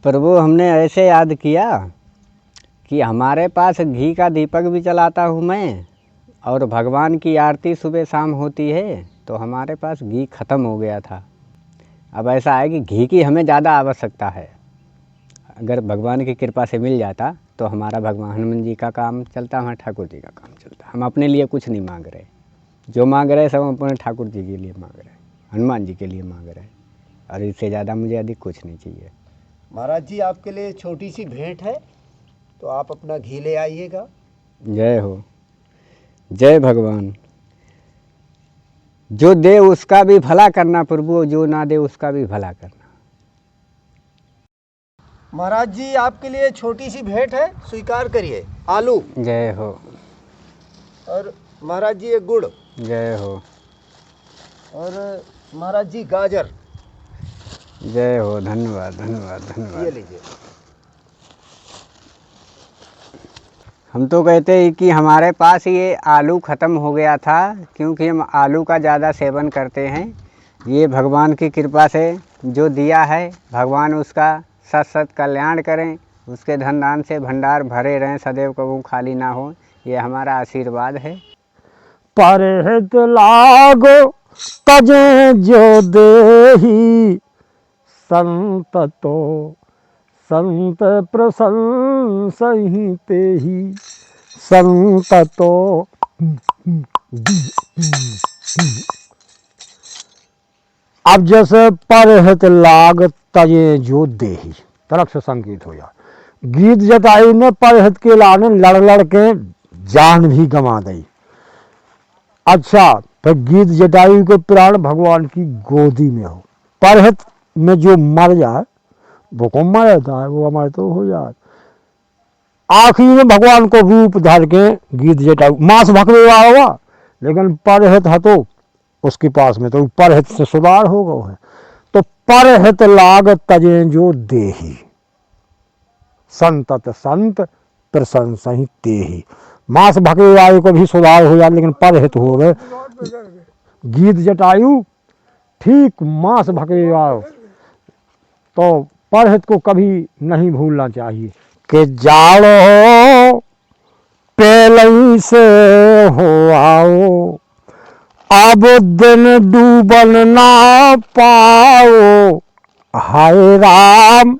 प्रभु हमने ऐसे याद किया कि हमारे पास घी का दीपक भी जलाता हूँ मैं, और भगवान की आरती सुबह शाम होती है, तो हमारे पास घी ख़त्म हो गया था। अब ऐसा है कि घी की हमें ज़्यादा आवश्यकता है। अगर भगवान की कृपा से मिल जाता तो हमारा भगवान हनुमान जी का काम चलता, हमारा ठाकुर जी का काम चलता। हम अपने लिए कुछ नहीं मांग रहे, जो मांग रहे सब हम अपने ठाकुर जी के लिए मांग रहे, हनुमान जी के लिए मांग रहे, और इससे ज़्यादा मुझे अधिक कुछ नहीं चाहिए। महाराज जी आपके लिए छोटी सी भेंट है, तो आप अपना घी ले आइएगा। जय हो, जय भगवान। जो दे उसका भी भला करना प्रभु, जो ना दे उसका भी भला करना। महाराज जी आपके लिए छोटी सी भेंट है, स्वीकार करिए। आलू। जय हो। और महाराज जी ये गुड़। जय हो। और महाराज जी गाजर। जय हो, धन्यवाद धन्यवाद धन्यवाद। ये लीजिए। हम तो कहते हैं कि हमारे पास ये आलू ख़त्म हो गया था, क्योंकि हम आलू का ज़्यादा सेवन करते हैं। ये भगवान की कृपा से जो दिया है, भगवान उसका सत सत कल्याण करें, उसके धन दान से भंडार भरे रहें, सदैव कबू खाली ना हो, ये हमारा आशीर्वाद है। परहित लागो तजे जो देही, संत तो संत प्रशंसहि तेहि, संत तो। अब जैसे परहित लाग तजे जो देही, तरफ से संकेत हो जाए। गीत जटायु ने परहित के लाने लड़ लड़ के जान भी गंवा दी। अच्छा, तो गीत जटायु के प्राण भगवान की गोदी में हो। परहित में जो मर जाए वो कौन मर जाता है, वो हमारे तो हो जाए। आखिरी में भगवान को रूप धर के गीत जटायु मांस भकवेवा होगा, लेकिन परहित है तो उसके पास में तो परहित से सुधार हो गए है। तो परहित लाग तजे जो देही, संतत संत प्रशंसहि तेहि। मांस भकवेवायु को भी सुधार हो जाए, लेकिन परहित हो गए गीत जटायु, ठीक मांस भकवेवायु, तो परहित को कभी नहीं भूलना चाहिए। कि जाड़ो पेलई से हो आओ, अब दिन डूबन ना पाओ, हाय राम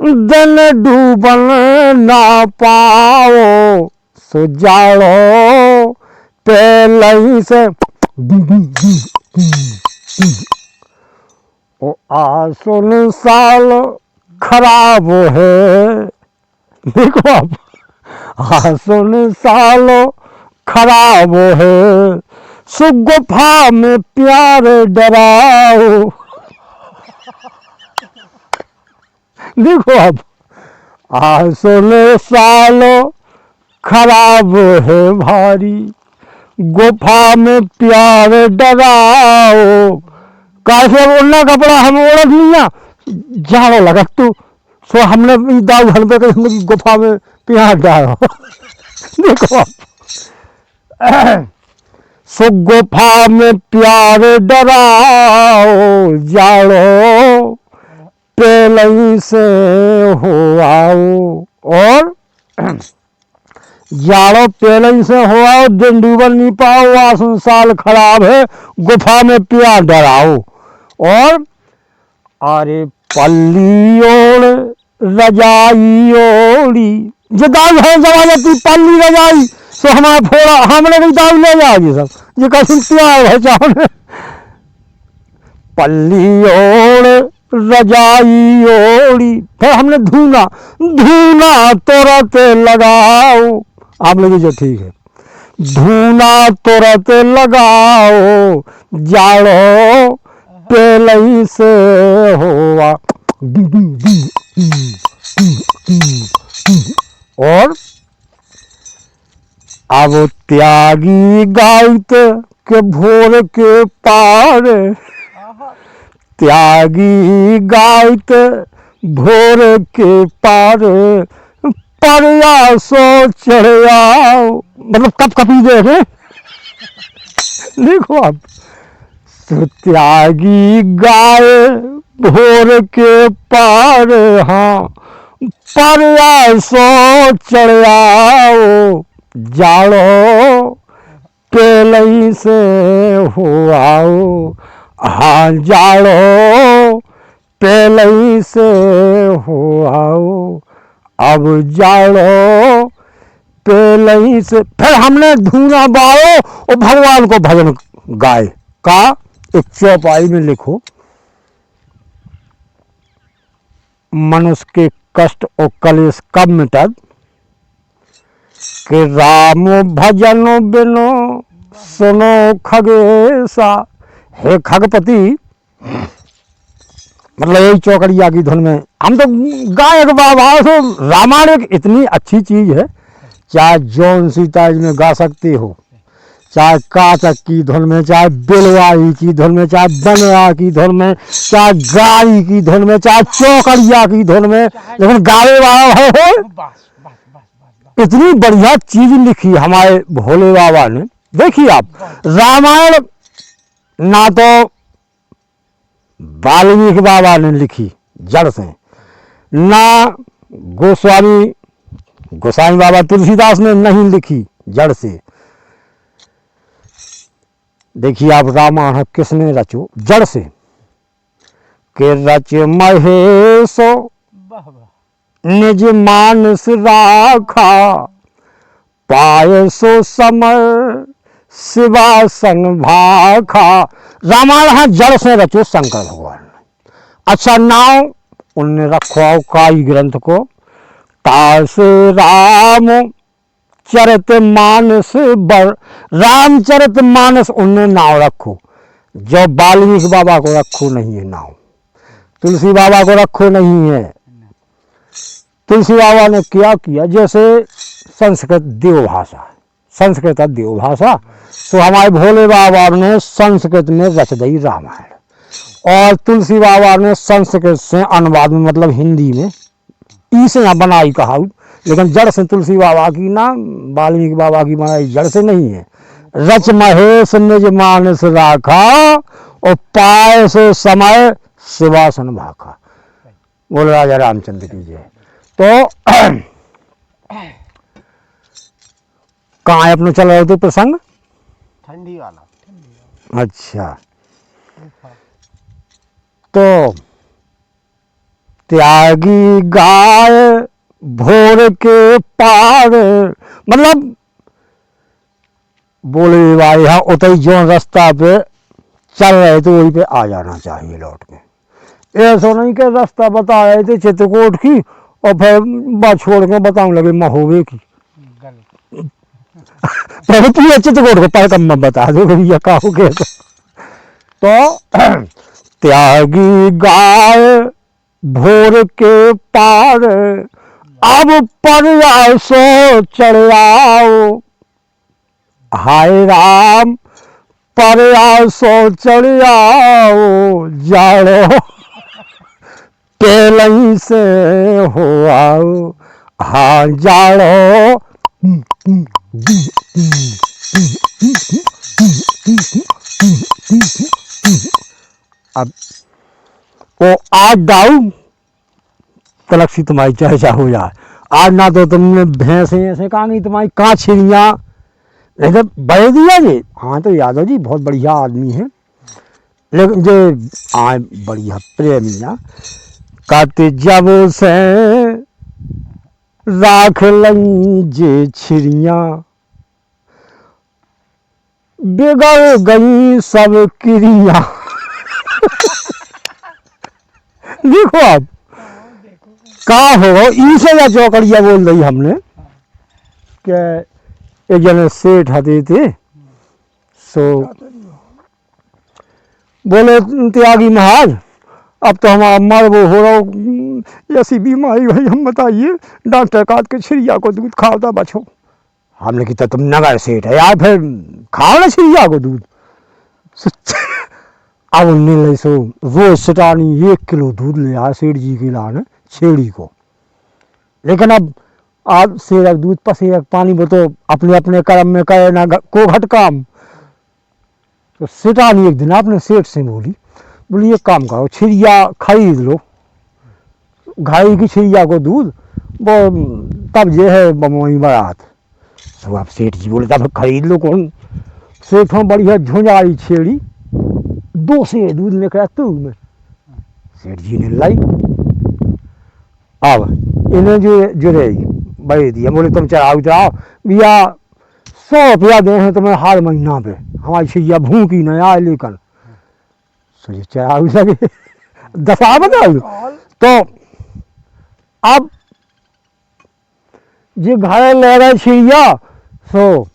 दिन डूबन ना पाओ, सो जाड़ो पेलई से। ओ आसुन साल खराब है, देखो आप, आसुन साल खराब है, सो गुफा में प्यार डराओ। देखो आप, आसुन साल खराब है भारी, गुफा में प्यार डराओ। कैसे ओढ़ना कपड़ा हम ओढ़ लिया, जाड़ो लगा तो सो हमने दाऊ घर पे कहीं गुफा में प्यार डालो। देखो सो गुफा में प्यार डराओ, जाड़ो पेलई से हो आओ। और जाड़ो पेलई से हो आओ, दिन डूबन नहीं पाओ, आसन साल खराब है, गुफा में प्यार डराओ। और अरे पल्ली ओढ़ रजाई ओढ़ी, जो दाग है जमा जाती पल्ली रजाई, सो हमारा फोड़ा हमने भी दाग ले जाओगी सब, ये कैसे प्यार है चाहे। पल्ली ओढ़ रजाई ओढ़ी, फिर हमने धूना धूना तुरंत लगाओ। आप लोग जो ठीक है, धूना तुरंत लगाओ, जाड़ो पेलई से होआ। और अब त्यागी गायत के भोर के पार, त्यागी गायत भोर के पार, प्रयासो चढ़ आओ। मतलब कब कपी देखे। देखो आप, त्यागी गाय भोर के पार हाँ परयासो चढ़ आओ जाड़ो पेलई से हो आओ हाँ जाड़ो पेलई से हो आओ अब जाड़ो पेलई से। फिर हमने धूना बाओ और भगवान को भजन गाए का एक चौपाई में लिखो, मनुष्य के कष्ट और कलेश कब मिटत कि राम भजन बिनो सुनो खगेशा। हे खगपति, मतलब यही चौकड़िया की धुन में हम तो गायक बाबा। तो रामायण एक इतनी अच्छी चीज है, चाहे जौन सीता में गा सकते हो, चाहे काचक की धुन में, चाहे बिलवाई की धुन में, चाहे बनवा की धुन में, चाहे गाई की धुन में, चाहे चौकड़िया की धुन में, लेकिन गावे वाला हो। इतनी बढ़िया चीज लिखी हमारे भोले बाबा ने। देखिए आप, रामायण ना तो वाल्मीकि बाबा ने लिखी जड़ से, ना गोस्वामी बाबा तुलसीदास ने नहीं लिखी जड़ से। देखिए आप, रामायण किसने रचो जड़ से के रच महेशो निज मानस राखा पाय सो समर शिवासन भाखा। रामायण है जड़ से रचो शंकर भगवान ने। अच्छा नाव उनने रखो काई ग्रंथ को, तास राम चरित मानस बर, रामचरित मानस उनने नाव रखो। जो वाल्मीकि बाबा को रखो नहीं है नाव, तुलसी बाबा को रखो नहीं है। तुलसी बाबा ने क्या किया, जैसे संस्कृत देवभाषा है, संस्कृत है देवभाषा, तो हमारे भोले बाबा ने संस्कृत में रच दी रामायण, और तुलसी बाबा ने संस्कृत से अनुवाद में मतलब हिंदी में ईसे बनाई कहा। लेकिन जड़ से तुलसी बाबा की ना वाल्मीकि बाबा की बनाई जड़ से नहीं है। रच महेश निज मानस राखा और पाय सो समय शिवासन भाखा। बोल राजा रामचंद्र की जय। तो कहाँ अपने चल रहे थे प्रसंग? ठंडी वाला। अच्छा, तो त्यागी गाय भोर के पार, मतलब बोले भाई हाँ उतई जो रास्ता पे चल रहे थे वहीं पे आ जाना चाहिए लौट के। ऐसा नहीं कि रास्ता बता रहे थे चित्रकूट की और फिर बात छोड़ के बताऊं लगे महोबे की। पहले तू चित्रकूट को पहले कम बता दो भैया कहोगे तो त्यागी गाय भोर के पार अब परयासो चढ़ आओ। हाय राम परयासो चढ़ आओ जाड़ो पेलई से हो आओ। हाँ जाड़ो अब वो आज दाऊ तलक सी तुम्हारी चर्चा हो जाए। आज ना तो तुमने भैंसे ऐसे कहा नहीं तुम्हारी कहाँ छिड़िया लेकिन बड़े दिया जी। हाँ तो यादव जी बहुत बढ़िया आदमी है, लेकिन जो आए बढ़िया प्रेमी ना कहते जब से राख लई जे छिड़िया बिगड़ गई सब क्रिया। देखो आप का हो इसे या चौकड़िया बोल रही हमने कि एक जने सेठ हते थे सो बोले त्यागी महाराज अब तो हमारा मर वो हो रहा ऐसी बीमारी भाई हम बताइए डॉक्टर काट के छिड़िया को दूध खाओ बचो। हमने कहा तुम नगर सेठ है यार फिर खाओ ना छिड़िया को दूध। अब उनने सो रोज सटानी 1 किलो दूध ले आया सेठ जी की लाने छेड़ी को। लेकिन अब आप सेरक दूध पसेरक पानी वो तो अपने अपने कर्म में करे ना को घट काम। तो सेठानी एक दिन आपने सेठ से बोली बोले ये काम करो छिड़िया खरीद लो, गाय की छिड़िया को दूध वो तब ये है बमोई बारात। तो आप सेठ जी बोले तब खरीद लो। कौन सेठ में बढ़िया झुंझारी छेड़ी 2 से दूध निकला तू में। सेठ जी ने लाई, अब इन्हें जो जुड़ेगी बड़े दिया, बोले तुम चढ़ाओ चढ़ाओ भैया 100 रुपया दे हैं तुम्हें हर महीना पे, हमारी छिड़िया भूखी न आए लेकर सोचे चढ़ाओ सके 10 बताओ। तो अब जे घर ले गए छिड़िया सो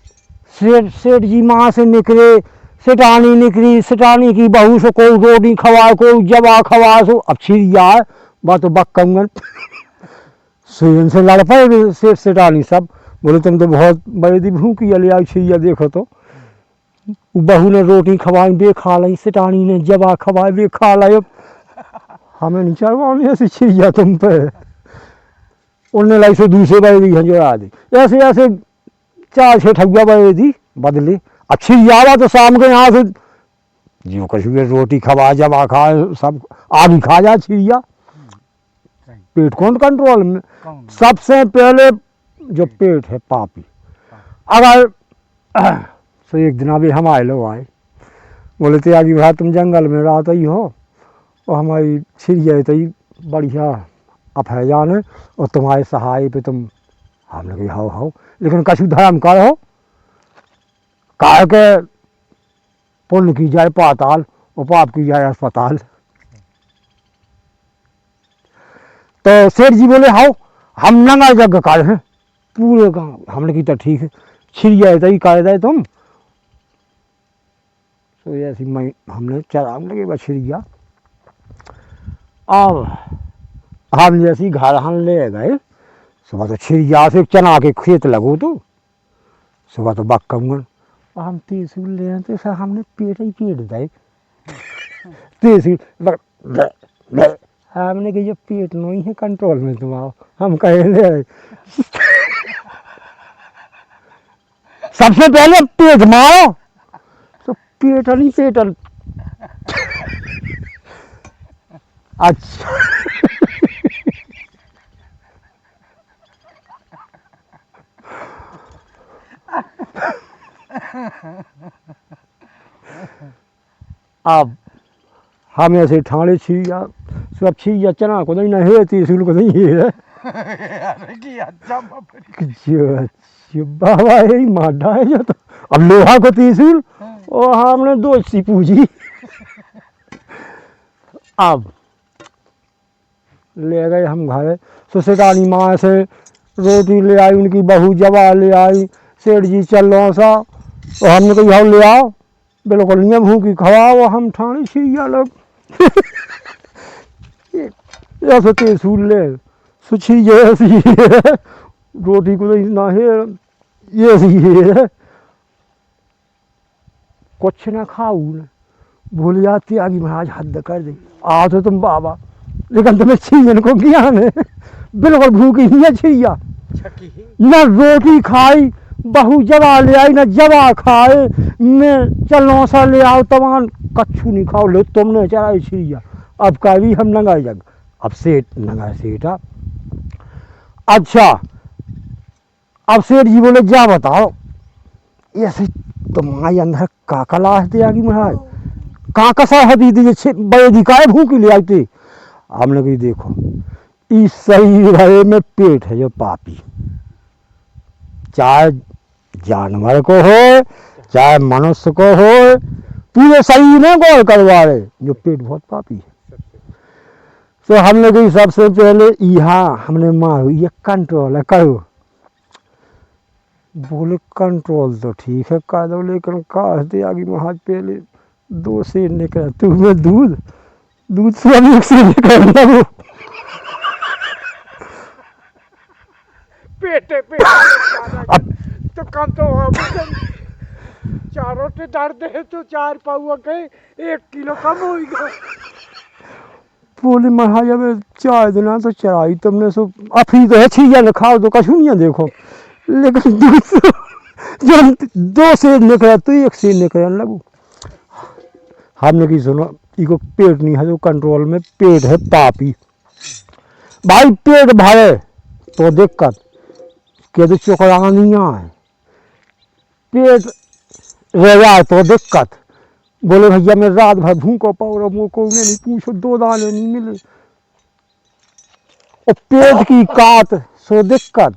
सेठ जी माँ से निकले, सेठानी निकली, सेठानी की बहू से कोई रोटी खवा कोई जवा खवा सो। अब छिड़िया है बात तो बक्कंगन सुन से लड़ पाए सेठ सेठानी सब। बोले तुम तो बहुत बड़ी दी भूखी ले आई छिड़िया देखो तो। बहू ने रोटी खवाई बे खा लाई, सेठानी ने जवा खवाई बे खा लाई। हमें नहीं चढ़वाने ऐसी छिड़िया तुम पे। उन्होंने लाई सो दूसरे बड़े दी हंजोड़ा दी, ऐसे ऐसे 4-6 ठगुआ बड़े दी बदले। अच्छी यावा तो शाम के यहाँ से जो कुछ भी रोटी खवा जवा खा सब आगे खा जा छिड़िया। पेट कौन कंट्रोल में? सबसे पहले जो पेट है पापी। अगर तो एक दिन अभी हमारे लोग आए, बोले थे आगे भाई तुम जंगल में रहते ही हो और हमारी छिड़िया तो बढ़िया अफैजान है और तुम्हारे सहाय पे तुम। हम लोग हाओ लेकिन कछु धर्म करो काहे के पुण्य की जाए पाताल और पाप की जाए अस्पताल। तो सेठ जी बोले हाओ हम नंगा यज्ञ कर हैं पूरे गाँव। हमने की तो ठीक है छिड़िया तो ही कर दे तुम। तो ऐसी हमने चराने लगे बस छिड़िया। अब हम जैसी घर हम ले गए सुबह तो छिड़िया से चना के खेत लगो तो सुबह तो बक्कंगन हम त्रिशूल ले आते सर हमने पेट ही पेट दे त्रिशूल हमने कहा ये पेट नहीं है कंट्रोल में तुम आओ। हम कहे ले सबसे पहले पेट मारो तो पेट नहीं पेटल। अच्छा अब हम ऐसे ठाणे छिड़िया सब छिड़िया चना को नहीं है त्रिशूल को नहीं है बाबा यही माडा है जो। तो अब लोहा को त्रिशूल और हमने 2 सी पूजी। अब ले गए हम घर सुसेटानी माँ से रोटी ले आई, उनकी बहू जवा ले आई। सेठ जी चल रहा सा और हमने कही हाउ ले आओ बिल्कुल नहीं भूखी खवाओ। हम ठाणी छिड़िया लोग ऐसे त्रिशूल ले सुछी जैसी रोटी को ना है ये सी है कुछ ना खाऊ न भूल जाती आगे महाराज हद कर दे आ तो तुम बाबा। लेकिन तुम्हें छिड़ियन को ज्ञान है बिल्कुल भूखी नहीं है छिड़िया न रोटी खाई बहू जवा ले आई न जवा खाए मैं चलो सा ले आओ तमान कच्छू नहीं खाओ ले तुमने चढ़ाई छिड़िया। अब का भी हम नंगा जग। अब सेठ नंगा सेठा अच्छा। अब सेठ जी बोले जा बताओ ऐसे तुम्हारे अंदर का कला है आगे महाराज का कसा है दीदी बड़े दिखाए भूखी ले आते। हमने कही देखो इस सही भरे में पेट है जो पापी, चाहे जानवर को हो चाहे मनुष्य को हो पूरे शरीर में गौर करवा रहे जो पेट बहुत पापी है। तो हमने कही सबसे पहले यहाँ हमने मारो ये कंट्रोल है करो। बोले कंट्रोल तो ठीक है कर दो लेकिन कहते आगे महाज पहले 2 से निकल तुम्हें दूध दूध से एक से निकल लगो पेटे तो कम तो चारों से डरते हैं तो 4 पाउआ के 1 किलो कम होगा। बोले महाराज अब 4 दिन तो चराई तुमने सो अफी तो है छिड़िया न खाओ तो कछु नहीं देखो लेकिन जब 2 से निकला तो 1 से निकलने लगू। हमने की सुनो इको पेट नहीं है जो कंट्रोल में, पेट है पापी। भाई पेट भरे तो दिक्कत, के तो चुकरानियाँ है, पेट रह जाए तो दिक्कत। बोले भैया मैं रात भर भूखो पाओ, मुझको नहीं पूछो, 2 दाने नहीं मिले, और पेट की काट सो दिक्कत।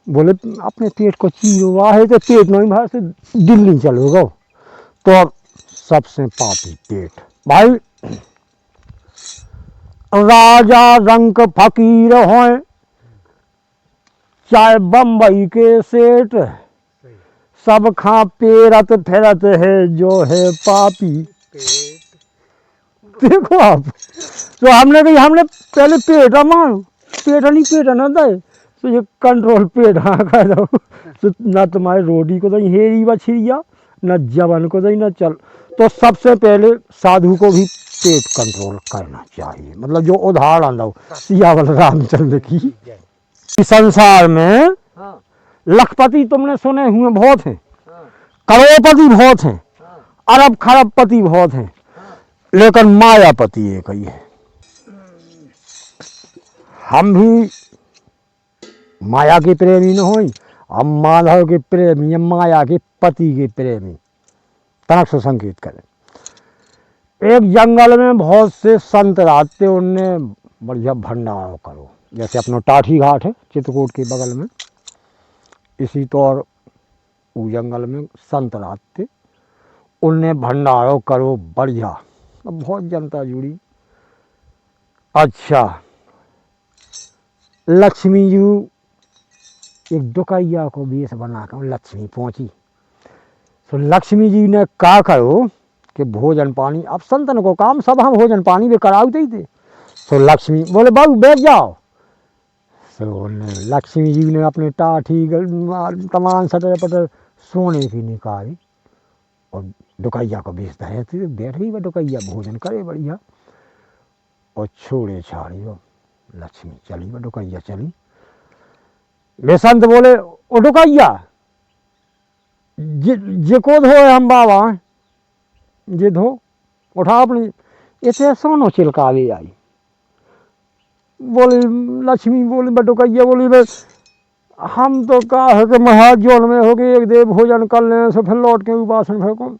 बोले अपने पेट को चीरो है तो पेट नहीं भर से दिल्ली चलोगे, तो अब सबसे पापी पेट। भाई राजा रंक फकीर हो चाहे बम्बई के सेठ, सब खा पेरत फिरत है जो है पापी। देखो आप, तो हमने कही हमने पहले पेट मान, पेट नहीं पेट ना दे, तो ये कंट्रोल पेट हाँ कर दो, तो न तुम्हारे रोटी को दही हेरी बछिया, न जवन को दही, न चल। तो सबसे पहले साधु को भी पेट कंट्रोल करना चाहिए, मतलब जो उदाहरण दो सियावल रामचंद्र की। इस संसार में लखपति तुमने सुने हुए बहुत हैं, करोड़पति बहुत हैं, अरब खरबपति बहुत हैं, लेकिन मायापति एक ही है। हम भी माया के प्रेमी न होई, हम माधव के प्रेमी, माया के पति के प्रेमी। तनक से संकेत करें। एक जंगल में बहुत से संत रहते, उनने बढ़िया भंडारा करो, जैसे अपना टाठी घाट है चित्रकूट के बगल में, इसी तौर वो जंगल में संत रहते, उनने भंडारो करो बढ़िया, अब बहुत जनता जुड़ी। अच्छा, लक्ष्मी जी एक डुकैया को वेश बनाकर लक्ष्मी पहुंची, तो लक्ष्मी जी ने कहा करो कि भोजन पानी, अब संतन को काम सब हम भोजन पानी भी कराते ही थे। तो लक्ष्मी बोले बाबू बैठ जाओ, तो लक्ष्मी जी ने अपने टाठी तमाम सटर पटर सोने की निकाली और डुकैया को बेच रहे थे, बैठ गई वह डुकैया भोजन करे बढ़िया, और छोड़े छाड़ी वो लक्ष्मी चली, वह डुकैया चली। वे संत बोले ओ डुकैया जे को धो हम बाबा जे धो उठा अपनी, इसे सोनो चिलकावे आई। बोली लक्ष्मी, बोली बटुकैया बोली बस हम तो कहा है कि महाजोल में हो गए एक देव भोजन कर लें सो फिर लौट के उपासन फेंको।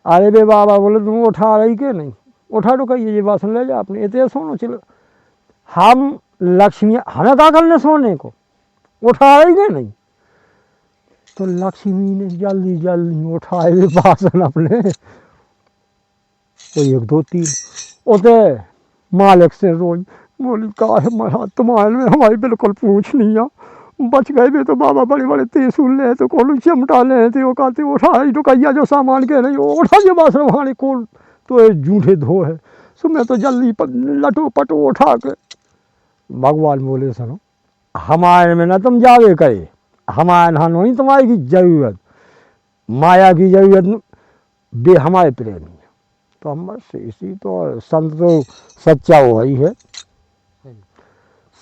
अरे बे बाबा बोले तुम उठा रही के नहीं, उठा डुकैया ये बासन ले जा अपने, इतने सोनो चिल। हम लक्ष्मी हमें क्या करने सोने को, उठा रही के नहीं। तो लक्ष्मी ने जल्दी जल्दी उठाए वे बासन अपने, वो 1 2 3 उते मालिक से रोज बोली का है महाराज तुम्हारे में हमारी बिल्कुल पूछ नहीं आ, बच गए भी तो बाबा बड़े बड़े त्रिशूल ले तो कौन चिमटा ले थे, वो कहते उठा डुकैया जो सामान के नहीं वो उठा ये बासन वहाँ कौन तो ये झूठे धो है, सो मैं तो जल्दी लटो पटो उठा के। भगवान बोले सुनो हमारे में ना तुम जावे करे, हमारे ना नहीं तुम्हारी की जरूरत, माया की जरूरत बे हमारे प्रेमी है। तो हम बस इसी तो संत तो सच्चा वही है।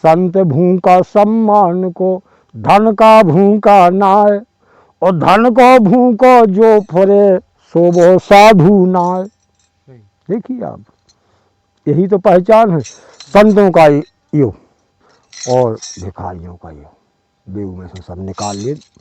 संत भूखा सम्मान को धन का भूखा नाय, और धन को भूखो जो फुरे सो वो साधु नाय। देखिए आप, यही तो पहचान है संतों का यो और भिखारियों का यो, बेऊ में से सब निकाल लिए।